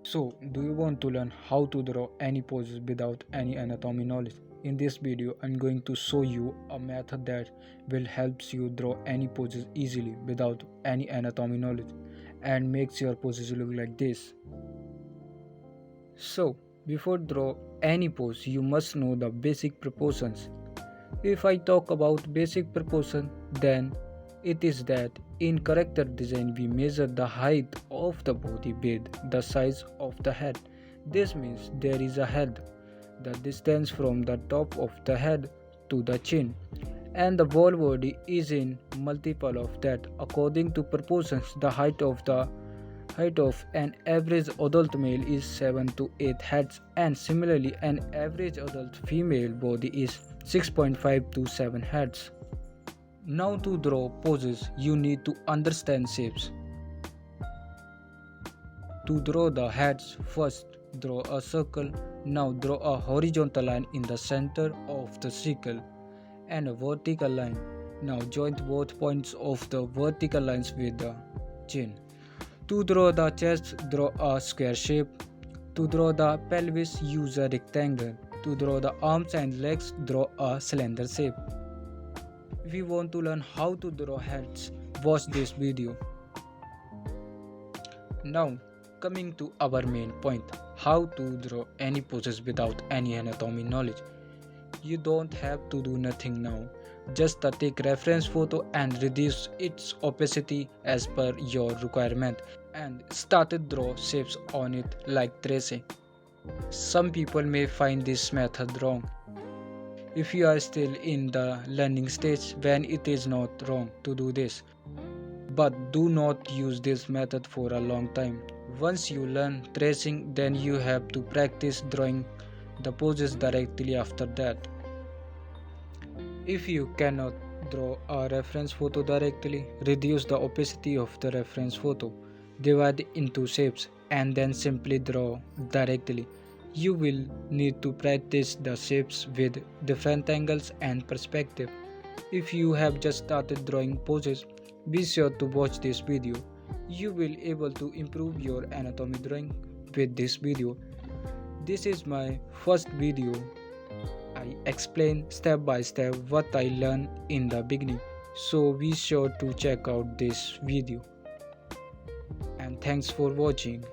So, do you want to learn how to draw any poses without any anatomy knowledge? In this video, I'm going to show you a method that will help you draw any poses easily without any anatomy knowledge and makes your poses look like this. So, before draw any pose, you must know the basic proportions. If I talk about basic proportion, then it is that in character design we measure the height of the body with the size of the head. This means there is a head, the distance from the top of the head to the chin, and the whole body is in multiple of that. According to proportions, the height of an average adult male is 7 to 8 heads, and similarly an average adult female body is 6.5 to 7 heads. Now to draw poses, you need to understand shapes. To draw the heads, first draw a circle. Now draw a horizontal line in the center of the circle and a vertical line. Now join both points of the vertical lines with the chin. To draw the chest, draw a square shape. To draw the pelvis, use a rectangle. To draw the arms and legs, draw a cylinder shape. If you want to learn how to draw heads, watch this video. Now, coming to our main point, how to draw any poses without any anatomy knowledge. You don't have to do nothing now. Just take reference photo and reduce its opacity as per your requirement and start to draw shapes on it like tracing. Some people may find this method wrong. If you are still in the learning stage, then it is not wrong to do this. But do not use this method for a long time. Once you learn tracing, then you have to practice drawing the poses directly after that. If you cannot draw a reference photo directly, reduce the opacity of the reference photo, divide into shapes, and then simply draw directly. You will need to practice the shapes with different angles and perspective. If you have just started drawing poses, be sure to watch this video. You will able to improve your anatomy drawing with this video. This is my first video. I explain step by step what I learned in the beginning. So be sure to check out this video. And thanks for watching.